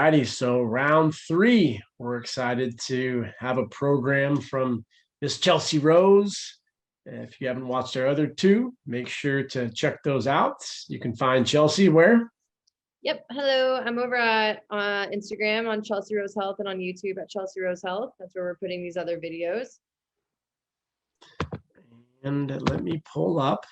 righty, so round three, we're excited to have a program from Miss Chelsey Rose. If you haven't watched our other two, make sure to check those out. You can find Chelsey where? Yep. Hello. I'm over at Instagram on Chelsey Rose Health and on YouTube at Chelsey Rose Health. That's where we're putting these other videos. And let me pull up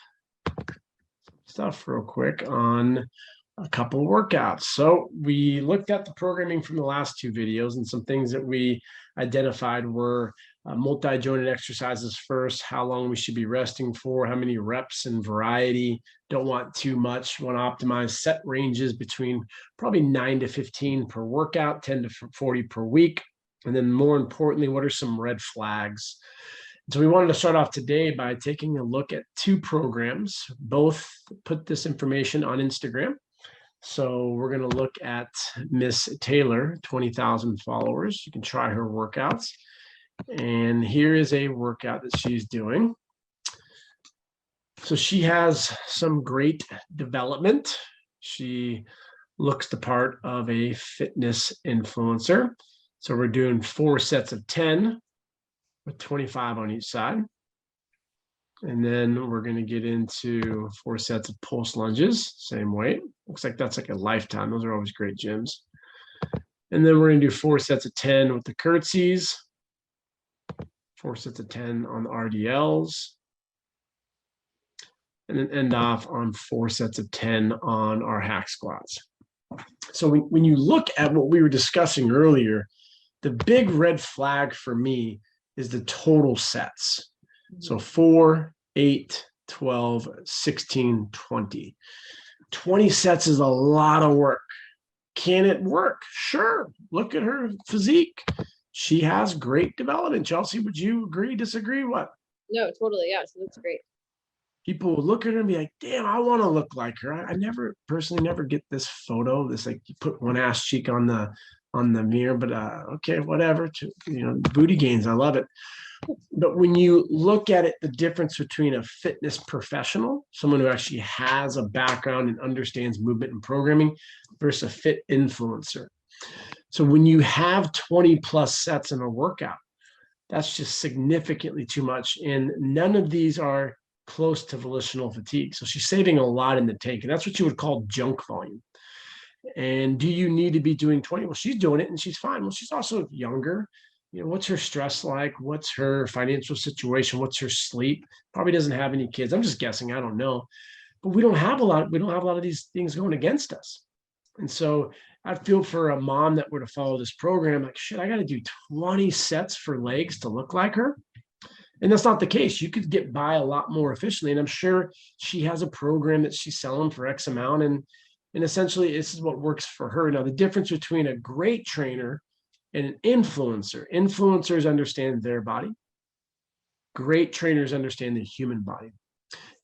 some stuff real quick on a couple of workouts. So we looked at the programming from the last two videos, and some things that we identified were multi-jointed exercises first, how long we should be resting for, how many reps and variety, don't want too much, want to optimize set ranges between probably 9 to 15 per workout, 10 to 40 per week. And then more importantly, what are some red flags? So we wanted to start off today by taking a look at two programs. Both put this information on Instagram. So we're going to look at Miss Taylor, 20,000 followers. You can try her workouts. And here is a workout that she's doing. So she has some great development. She looks the part of a fitness influencer. So we're doing 4 sets of 10 with 25 on each side. And then we're going to get into 4 sets of pulse lunges, same weight. Looks like that's like a lifetime. Those are always great gyms. And then we're going to do 4 sets of 10 with the curtsies, 4 sets of 10 on the RDLs, and then end off on 4 sets of 10 on our hack squats. So when you look at what we were discussing earlier, the big red flag for me is the total sets. So 4, 8, 12, 16, 20. 20 sets is a lot of work. Can it work? Sure. Look at her physique. She has great development. Chelsey, would you agree, disagree? What? No, totally. Yeah, she looks great. People will look at her and be like, damn, I want to look like her. I never personally get this photo. This, like, you put one ass cheek on the mirror, but okay, whatever. Booty gains. I love it. But when you look at it, the difference between a fitness professional, someone who actually has a background and understands movement and programming, versus a fit influencer. So when you have 20 plus sets in a workout, that's just significantly too much. And none of these are close to volitional fatigue. So she's saving a lot in the tank. And that's what you would call junk volume. And do you need to be doing 20? Well, she's doing it and she's fine. Well, she's also younger. What's her stress like? What's her financial situation? What's her sleep? Probably doesn't have any kids. I'm just guessing. I don't know. But we don't have a lot of these things going against us. And so I feel for a mom that were to follow this program, like, shit, I got to do 20 sets for legs to look like her. And that's not the case. You could get by a lot more efficiently. And I'm sure she has a program that she's selling for X amount. And essentially, this is what works for her. Now, the difference between a great trainer and an influencer, influencers understand their body. Great trainers understand the human body.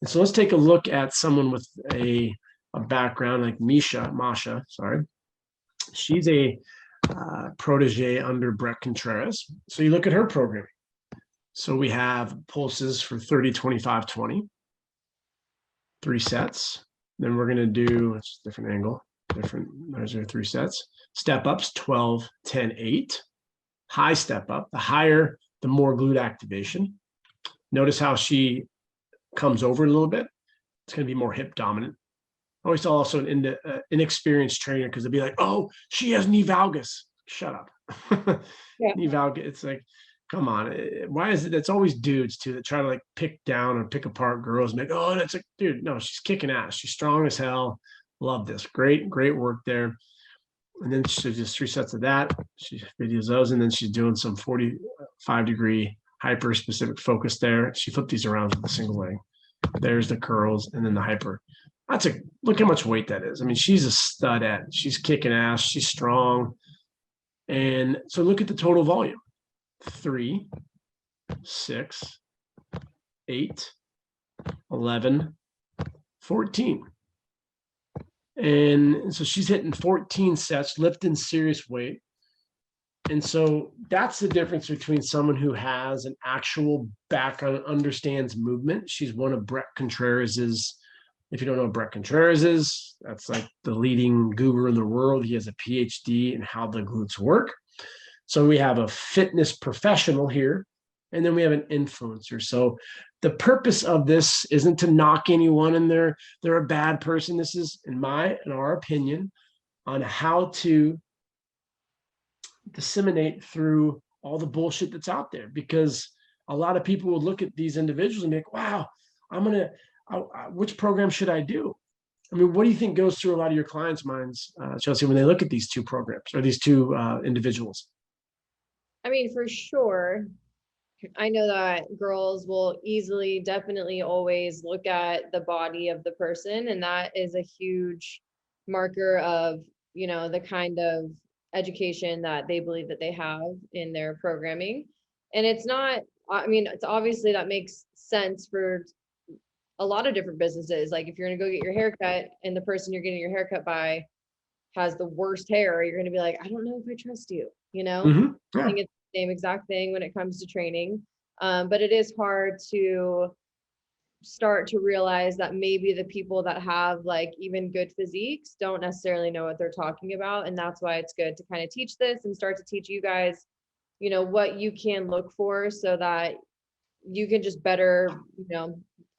And so let's take a look at someone with a background like Masha. She's a protege under Bret Contreras. So you look at her programming. So we have pulses for 30, 25, 20, 3 sets. Then we're going to do, it's a different angle, there's our 3 sets. Step ups, 12, 10, 8. High step up. The higher, the more glute activation. Notice how she comes over a little bit. It's going to be more hip dominant. I always tell also an inexperienced trainer, because they'll be like, oh, she has knee valgus. Shut up. Yeah. Knee valgus. It's like, come on. Why is it? It's always dudes too that try to like pick down or pick apart girls and like, oh, that's like, dude, no, she's kicking ass. She's strong as hell. Love this. Great work there. And then she just 3 sets of that. She videos those, and then she's doing some 45-degree hyper specific focus there. She flipped these around with a single leg. There's the curls, and then the hyper. Look how much weight that is. I mean, she's a stud at it. She's kicking ass. She's strong. And so look at the total volume. 3, 6, 8, 11, 14. And so she's hitting 14 sets, lifting serious weight. And so that's the difference between someone who has an actual background, understands movement. She's one of Bret Contreras' If you don't know what Bret Contreras is, that's like the leading guru in the world. He has a PhD in how the glutes work. So we have a fitness professional here, and then we have an influencer. So the purpose of this isn't to knock anyone and they're a bad person. This is, in our opinion, on how to disseminate through all the bullshit that's out there, because a lot of people will look at these individuals and be like, wow, which program should I do? I mean, what do you think goes through a lot of your clients' minds, Chelsey, when they look at these two programs or these two individuals? I mean, for sure, I know that girls will easily, definitely always look at the body of the person, and that is a huge marker of, the kind of education that they believe that they have in their programming. And it's not, I mean, it's obviously that makes sense for a lot of different businesses. Like if you're going to go get your haircut and the person you're getting your haircut by has the worst hair, you're going to be like, I don't know if I trust you, Mm-hmm. Yeah. I think it's the same exact thing when it comes to training. But it is hard to start to realize that maybe the people that have like even good physiques don't necessarily know what they're talking about. And that's why it's good to kind of teach this and start to teach you guys, what you can look for so that you can just better,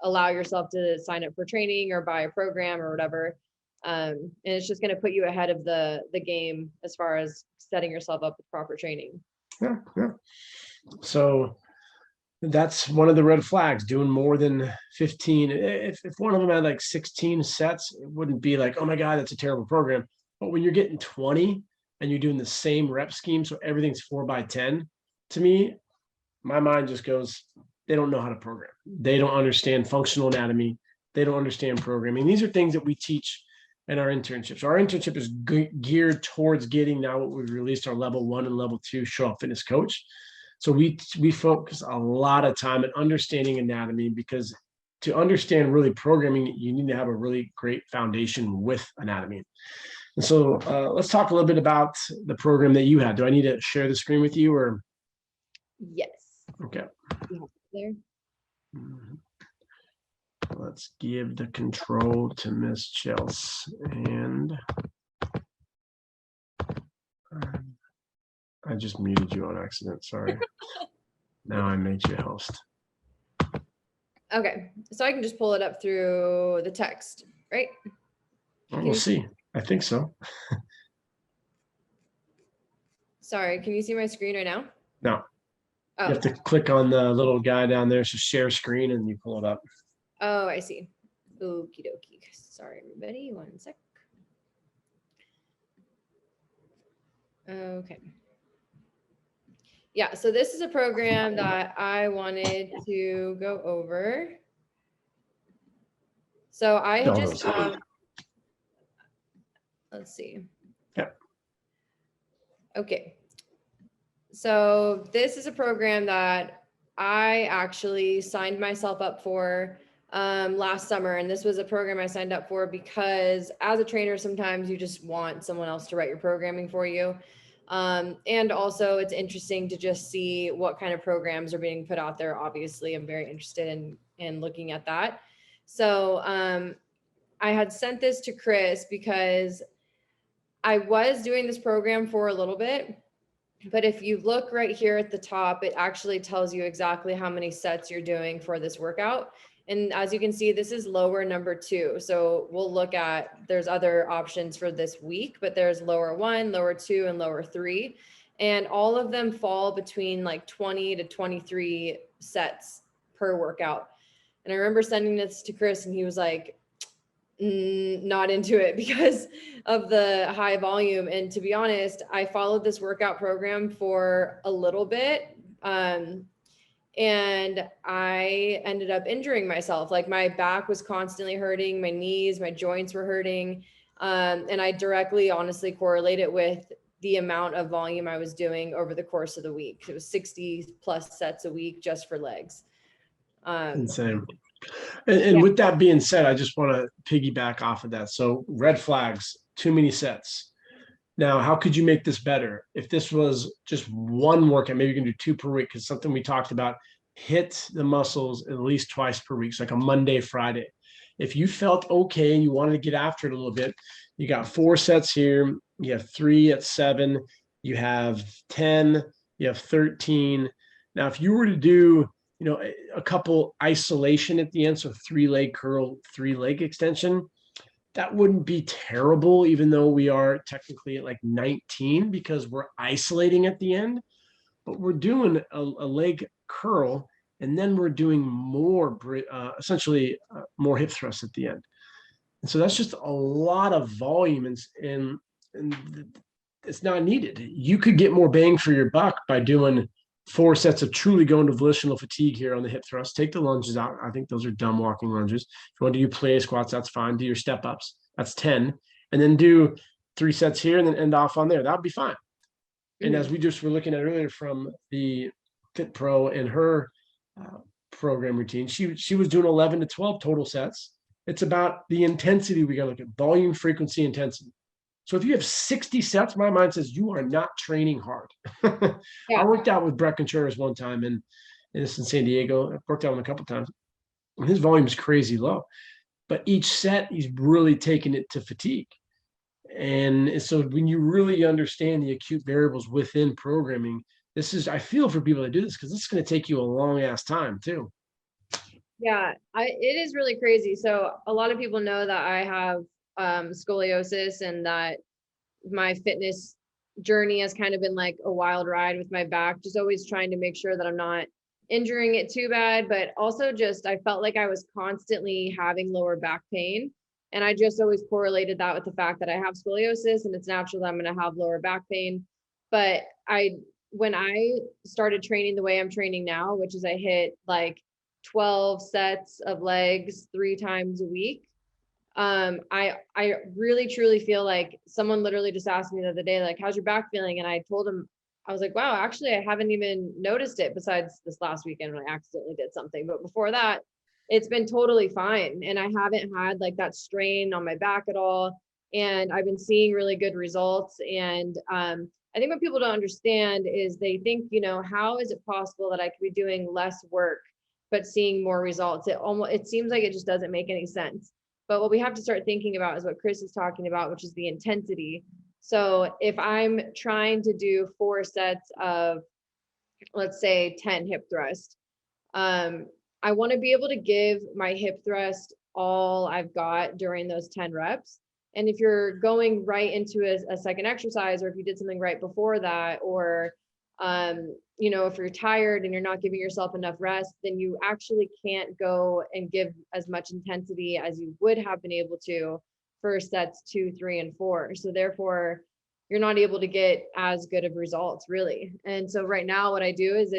allow yourself to sign up for training or buy a program or whatever. And it's just going to put you ahead of the game as far as setting yourself up with proper training. Yeah. So that's one of the red flags, doing more than 15. If one of them had like 16 sets, it wouldn't be like, oh my God, that's a terrible program. But when you're getting 20 and you're doing the same rep scheme, so everything's 4x10, to me, my mind just goes, they don't know how to program. They don't understand functional anatomy. They don't understand programming. These are things that we teach in our internships. Our internship is geared towards getting now what we've released, our level 1 and level 2 show up fitness coach. So we focus a lot of time on understanding anatomy, because to understand really programming, you need to have a really great foundation with anatomy. And so let's talk a little bit about the program that you had. Do I need to share the screen with you or? Yes. Okay. There. Mm-hmm. Let's give the control to Miss Chelsey. And I just muted you on accident. Sorry. Now I made you a host. Okay. So I can just pull it up through the text, right? Well, we'll see. I think so. Sorry. Can you see my screen right now? No. Oh. You have to click on the little guy down there. So share screen and you pull it up. Oh, I see. Okie dokie. Sorry, everybody. One sec. Okay. Yeah, so this is a program that I wanted to go over. So I had just, let's see. Yeah. Okay. So this is a program that I actually signed myself up for last summer. And this was a program I signed up for because as a trainer, sometimes you just want someone else to write your programming for you. And also it's interesting to just see what kind of programs are being put out there. Obviously, I'm very interested in looking at that. So I had sent this to Chris because I was doing this program for a little bit. But if you look right here at the top, it actually tells you exactly how many sets you're doing for this workout. And as you can see, this is lower number 2. So we'll look at, there's other options for this week, but there's lower 1, lower 2, and lower 3. And all of them fall between like 20 to 23 sets per workout. And I remember sending this to Chris and he was like, not into it because of the high volume. And to be honest, I followed this workout program for a little bit. And I ended up injuring myself. Like my back was constantly hurting, my knees, my joints were hurting. And I directly, honestly correlate it with the amount of volume I was doing over the course of the week. It was 60 plus sets a week just for legs. Insane. And with that being said, I just want to piggyback off of that. So red flags, too many sets. Now, how could you make this better? If this was just one workout, maybe you can do 2 per week, because something we talked about, hit the muscles at least twice per week. So like a Monday, Friday. If you felt okay and you wanted to get after it a little bit, you got 4 sets here, you have 3 at 7, you have 10, you have 13. Now, if you were to do, a couple isolation at the end, so 3-leg curl, 3-leg extension, that wouldn't be terrible, even though we are technically at like 19 because we're isolating at the end, but we're doing a leg curl, and then we're doing more, essentially more hip thrusts at the end. And so that's just a lot of volume, and it's not needed. You could get more bang for your buck by doing 4 sets of truly going to volitional fatigue here on the hip thrust. Take the lunges out. I think those are dumb walking lunges. If you want to do play squats, that's fine. Do your step ups. That's 10. And then do 3 sets here and then end off on there. That would be fine. And as we just were looking at earlier from the Fit Pro and her program routine, she was doing 11 to 12 total sets. It's about the intensity. We got to look at volume, frequency, intensity. So if you have 60 sets, my mind says you are not training hard. I worked out with Bret Contreras one time in San Diego. I worked out with him a couple of times. And his volume is crazy low. But each set, he's really taking it to fatigue. And so when you really understand the acute variables within programming, I feel for people that do this, because this is going to take you a long ass time too. Yeah, it is really crazy. So a lot of people know that I have scoliosis, and that my fitness journey has kind of been like a wild ride with my back, just always trying to make sure that I'm not injuring it too bad, but also just I felt like I was constantly having lower back pain. And I just always correlated that with the fact that I have scoliosis, and it's natural that I'm going to have lower back pain. But when I started training the way I'm training now, which is I hit like 12 sets of legs 3 times a week, I really truly feel like someone literally just asked me the other day, like, how's your back feeling? And I told him, I was like, wow, actually, I haven't even noticed it besides this last weekend when I accidentally did something. But before that, it's been totally fine. And I haven't had like that strain on my back at all. And I've been seeing really good results. And I think what people don't understand is they think, how is it possible that I could be doing less work but seeing more results? It seems like it just doesn't make any sense. But what we have to start thinking about is what Chris is talking about, which is the intensity. So if I'm trying to do 4 sets of, let's say 10 hip thrust, I want to be able to give my hip thrust all I've got during those 10 reps. And if you're going right into a second exercise, or if you did something right before that, or if you're tired and you're not giving yourself enough rest, then you actually can't go and give as much intensity as you would have been able to for sets 2, 3, and 4. So therefore, you're not able to get as good of results, really. And so right now, what I do is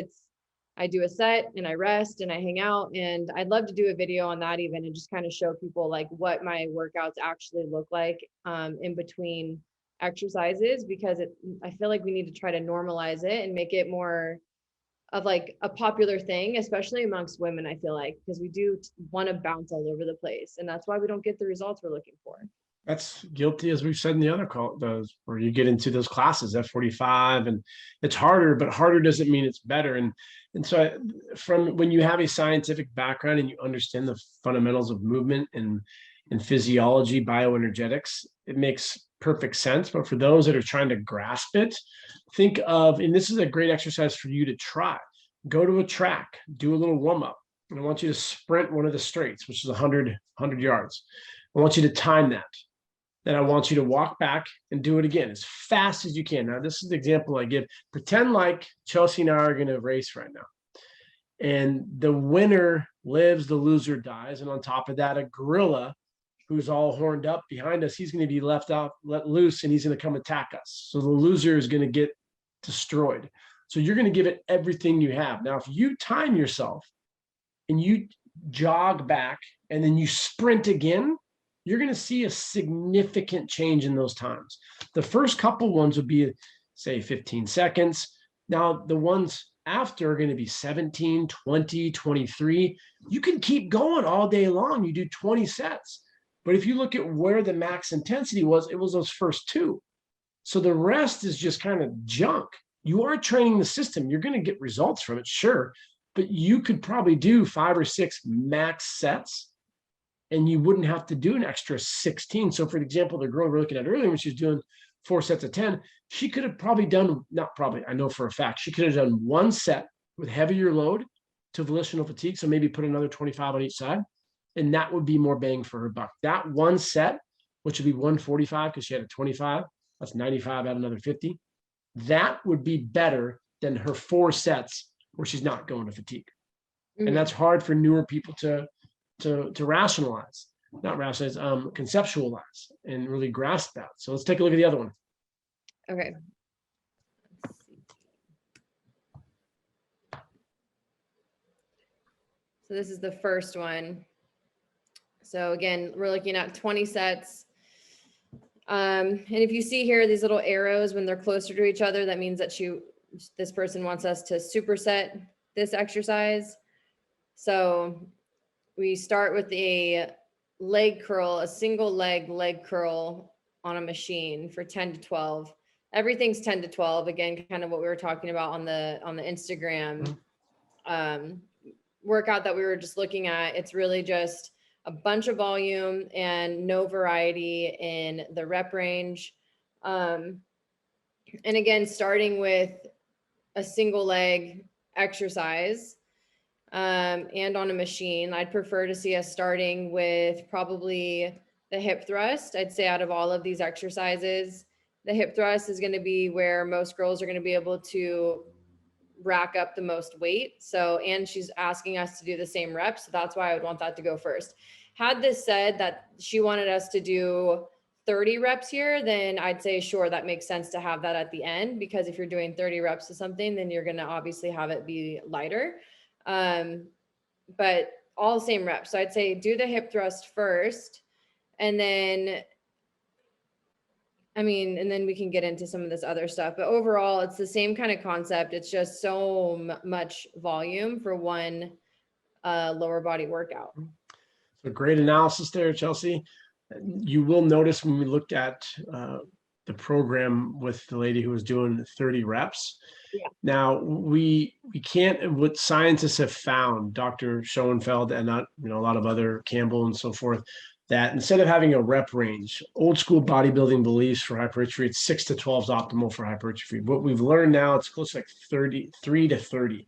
I do a set and I rest and I hang out, and I'd love to do a video on that even, and just kind of show people like what my workouts actually look like in between exercises, because I feel like we need to try to normalize it and make it more of like a popular thing, especially amongst women, I feel like, because we do want to bounce all over the place, and that's why we don't get the results we're looking for. That's guilty, as we've said in the other call, those where you get into those classes, F45, and it's harder, but harder doesn't mean it's better. And so from when you have a scientific background and you understand the fundamentals of movement and physiology, bioenergetics, it makes perfect sense. But for those that are trying to grasp it, think of, and this is a great exercise for you to try, go to a track, do a little warm up. And I want you to sprint one of the straights, which is 100 yards. I want you to time that. Then I want you to walk back and do it again as fast as you can. Now, this is the example I give. Pretend like Chelsey and I are going to race right now. And the winner lives, the loser dies. And on top of that, a gorilla who's all horned up behind us, he's going to be let loose, and he's going to come attack us. So the loser is going to get destroyed. So you're going to give it everything you have. Now, if you time yourself and you jog back and then you sprint again, you're going to see a significant change in those times. The first couple ones would be, say, 15 seconds. Now, the ones after are going to be 17, 20, 23. You can keep going all day long. You do 20 sets. But if you look at where the max intensity was, it was those first 2. So the rest is just kind of junk. You are training the system. You're going to get results from it, sure. But you could probably do 5 or 6 max sets and you wouldn't have to do an extra 16. So for example, the girl we were looking at earlier, when she was doing 4 sets of 10, she could have probably done, not probably, I know for a fact, she could have done 1 set with heavier load to volitional fatigue. So maybe put another 25 on each side. And that would be more bang for her buck. That 1 set, which would be 145 because she had a 25, that's 95 at another 50. That would be better than her 4 sets where she's not going to fatigue. And that's hard for newer people to rationalize, not rationalize, conceptualize and really grasp that. So let's take a look at the other one. Okay. So this is the first one. So again, we're looking at 20 sets. And if you see here, these little arrows, when they're closer to each other, that means that this person wants us to superset this exercise. So we start with a leg curl, a single leg curl on a machine for 10 to 12. Everything's 10 to 12. Again, kind of what we were talking about on the Instagram workout that we were just looking at. It's really just a bunch of volume and no variety in the rep range. And again, starting with a single leg exercise and on a machine. I'd prefer to see us starting with probably the hip thrust. I'd say out of all of these exercises, the hip thrust is going to be where most girls are going to be able to rack up the most weight. So, and she's asking us to do the same reps. So that's why I would want that to go first. Had this said that she wanted us to do 30 reps here, then I'd say, sure, that makes sense to have that at the end, because if you're doing 30 reps of something, then you're going to obviously have it be lighter. But all the same reps. So I'd say do the hip thrust first, and then, and then we can get into some of this other stuff, but overall it's the same kind of concept. It's just so much volume for one lower body workout. So great analysis there, Chelsey. You will notice when we looked at the program with the lady who was doing 30 reps. Yeah. Now we can't, what scientists have found, Dr. Schoenfeld and a lot of other Campbell and so forth, that instead of having a rep range, old school bodybuilding beliefs for hypertrophy, it's 6 to 12 is optimal for hypertrophy. What we've learned now, it's close to like 33 to 30.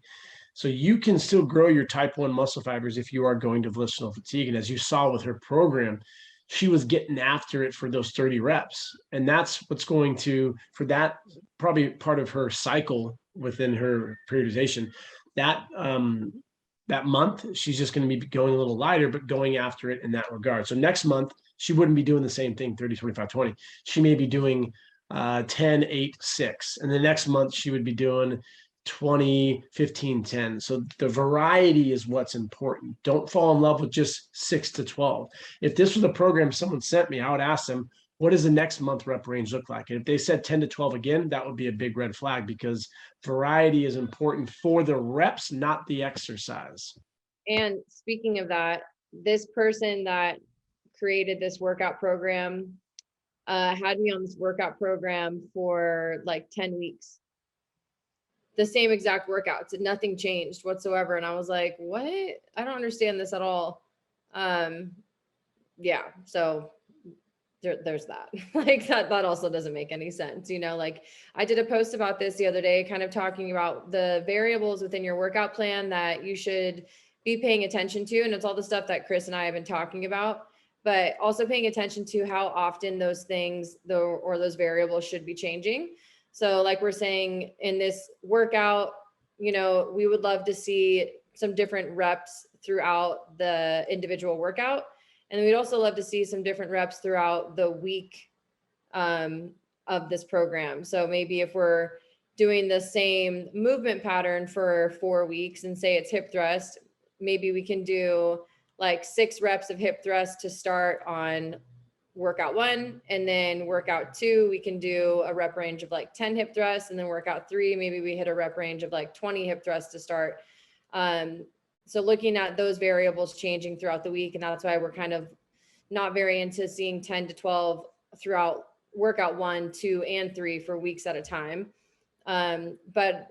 So you can still grow your type 1 muscle fibers if you are going to volitional fatigue. And as you saw with her program, she was getting after it for those 30 reps. And that's what's going to, for that, probably part of her cycle within her periodization, that month, she's just going to be going a little lighter, but going after it in that regard. So next month, she wouldn't be doing the same thing, 30, 25, 20. She may be doing 10, 8, 6. And the next month, she would be doing 20, 15, 10. So the variety is what's important. Don't fall in love with just 6 to 12. If this was a program someone sent me, I would ask them, what does the next month rep range look like? And if they said 10 to 12 again, that would be a big red flag, because variety is important for the reps, not the exercise. And speaking of that, this person that created this workout program had me on this workout program for like 10 weeks. The same exact workouts, and nothing changed whatsoever. And I was like, what? I don't understand this at all. Yeah. So there's that. Like that also doesn't make any sense. Like I did a post about this the other day, kind of talking about the variables within your workout plan that you should be paying attention to. And it's all the stuff that Chris and I have been talking about, but also paying attention to how often those things or those variables should be changing. So like we're saying in this workout, we would love to see some different reps throughout the individual workout. And we'd also love to see some different reps throughout the week of this program. So maybe if we're doing the same movement pattern for 4 weeks and say it's hip thrust, maybe we can do like 6 reps of hip thrust to start on workout 1, and then workout 2, we can do a rep range of like 10 hip thrusts, and then workout 3, maybe we hit a rep range of like 20 hip thrusts to start. So looking at those variables changing throughout the week, and that's why we're kind of not very into seeing 10 to 12 throughout workout 1, 2, and 3 for weeks at a time. But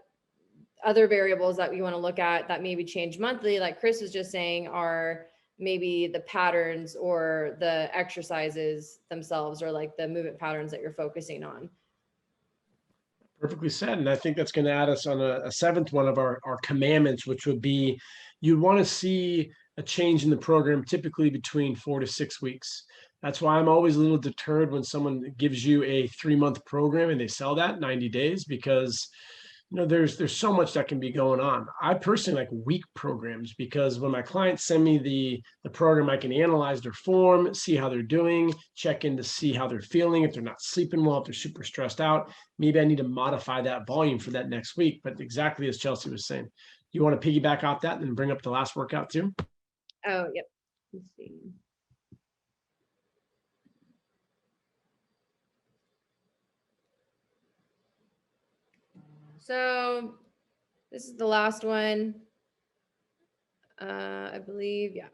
other variables that we want to look at that maybe change monthly, like Chris was just saying, are maybe the patterns or the exercises themselves, or like the movement patterns that you're focusing on. Perfectly said. And I think that's going to add us on a seventh one of our commandments, which would be you want to see a change in the program typically between 4 to 6 weeks. That's why I'm always a little deterred when someone gives you a 3-month program and they sell that 90 days, because there's so much that can be going on. I personally like week programs, because when my clients send me the program, I can analyze their form, see how they're doing, check in to see how they're feeling. If they're not sleeping well, if they're super stressed out, maybe I need to modify that volume for that next week. But exactly as Chelsey was saying, you want to piggyback off that and bring up the last workout too? Oh, yep. Let's see. So this is the last one. I believe, yeah.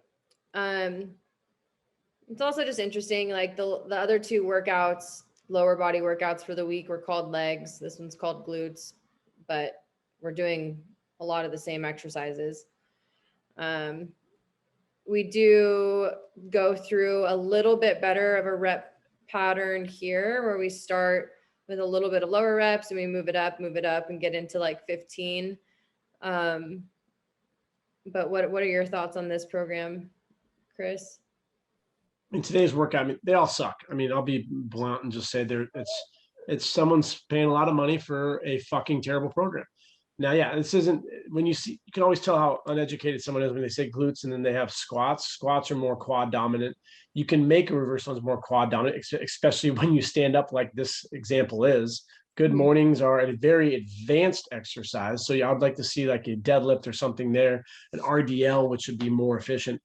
It's also just interesting, like the other two workouts, lower body workouts for the week, were called legs. This one's called glutes, but we're doing a lot of the same exercises. We do go through a little bit better of a rep pattern here, where we start with a little bit of lower reps and we move it up and get into like 15. But what are your thoughts on this program, Chris? In today's workout, I mean, they all suck. I mean, I'll be blunt and just say it's someone's paying a lot of money for a fucking terrible program. Now, yeah, this isn't, when you can always tell how uneducated someone is when they say glutes and then they have squats. Squats are more quad dominant. You can make a reverse lunge more quad dominant, especially when you stand up like this example is. Good mornings are a very advanced exercise. So yeah, I'd like to see like a deadlift or something there, an RDL, which would be more efficient.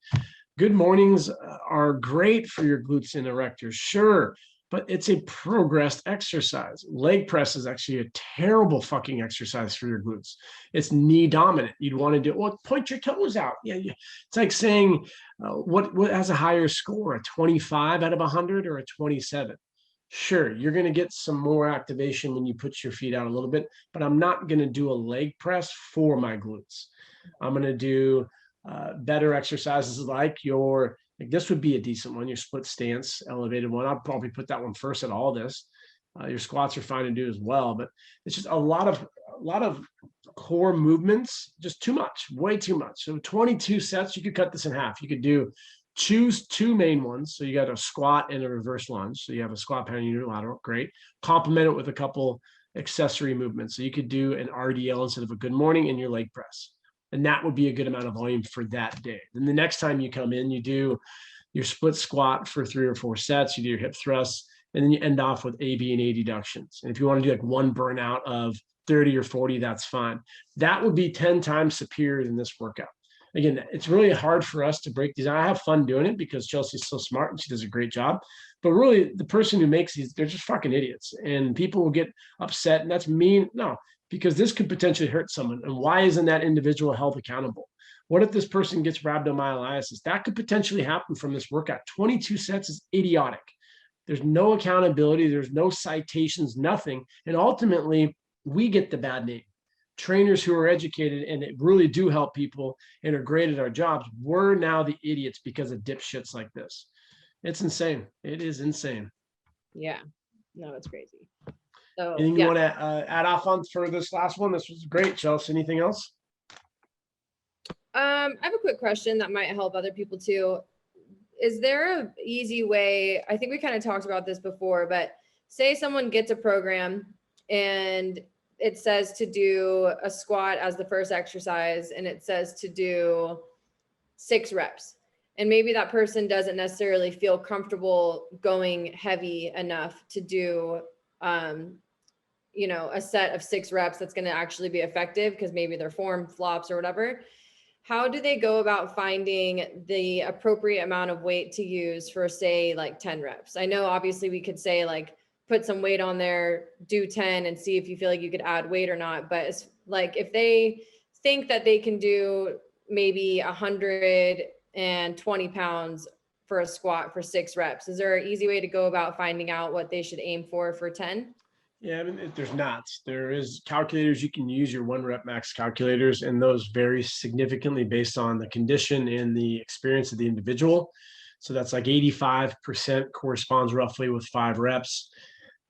Good mornings are great for your glutes and erectors, sure, but it's a progressed exercise. Leg press is actually a terrible fucking exercise for your glutes. It's knee dominant. You'd want to do, well, point your toes out. Yeah. It's like saying what has a higher score, a 25 out of 100 or a 27? Sure, you're going to get some more activation when you put your feet out a little bit, but I'm not going to do a leg press for my glutes. I'm going to do better exercises like this would be a decent one, your split stance, elevated one. I'll probably put that one first at all this. Your squats are fine to do as well, but it's just a lot of core movements, just too much, way too much. So 22 sets, you could cut this in half. You could choose two main ones. So you got a squat and a reverse lunge. So you have a squat pattern unilateral, great. Complement it with a couple accessory movements. So you could do an RDL instead of a good morning and your leg press. And that would be a good amount of volume for that day. Then the next time you come in, you do your split squat for 3 or 4 sets, you do your hip thrusts, and then you end off with AB and A deductions. And if you want to do like one burnout of 30 or 40, that's fine. That would be 10 times superior than this workout. Again, it's really hard for us to break these. I have fun doing it because Chelsea's so smart and she does a great job. But really, the person who makes these, they're just fucking idiots. And people will get upset. And that's mean. No, because this could potentially hurt someone. And why isn't that individual held accountable? What if this person gets rhabdomyolysis? That could potentially happen from this workout. 22 sets is idiotic. There's no accountability. There's no citations, nothing. And ultimately, we get the bad name. Trainers who are educated and really do help people and are great at our jobs, we're now the idiots because of dipshits like this. It's insane. It is insane. Yeah, no, it's crazy. So anything you want to add off on for this last one? This was great, Chelsey. Anything else? I have a quick question that might help other people too. Is there an easy way? I think we kind of talked about this before, but say someone gets a program and it says to do a squat as the first exercise and it says to do 6 reps. And maybe that person doesn't necessarily feel comfortable going heavy enough to do, a set of 6 reps that's going to actually be effective because maybe their form flops or whatever. How do they go about finding the appropriate amount of weight to use for, say, like 10 reps? I know obviously we could say like, put some weight on there, do 10 and see if you feel like you could add weight or not. But it's like, if they think that they can do maybe 120 pounds for a squat for 6 reps, is there an easy way to go about finding out what they should aim for 10? Yeah, I mean, there's not. There is calculators you can use, your 1 rep max calculators, and those vary significantly based on the condition and the experience of the individual. So that's like 85% corresponds roughly with 5 reps.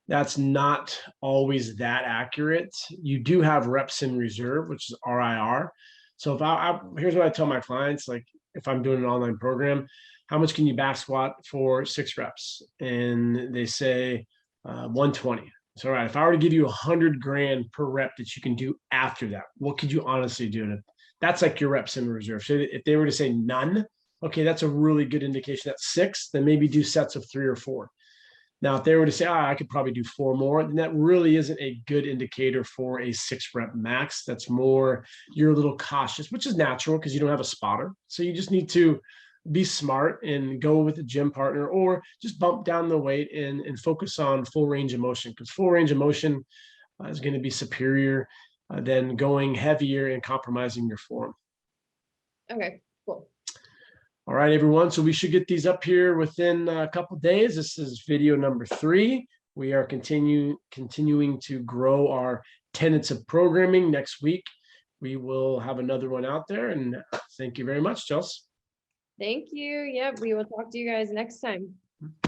That's not always that accurate. You do have reps in reserve, which is RIR. So if here's what I tell my clients, like if I'm doing an online program, how much can you back squat for 6 reps? And they say 120. So, all right, if I were to give you 100 grand per rep that you can do after that, what could you honestly do? That's like your reps in reserve. So if they were to say none, okay, that's a really good indication. That's 6, then maybe do sets of 3 or 4. Now, if they were to say, I could probably do 4 more, then that really isn't a good indicator for a 6 rep max. That's more, you're a little cautious, which is natural because you don't have a spotter. So you just need to be smart and go with a gym partner, or just bump down the weight and focus on full range of motion, because full range of motion is going to be superior than going heavier and compromising your form. Okay, cool. All right, everyone. So we should get these up here within a couple days. This is video number 3. We are continuing to grow our tenets of programming. Next week, we will have another one out there. And thank you very much, Chelsey. Thank you. Yep, we will talk to you guys next time.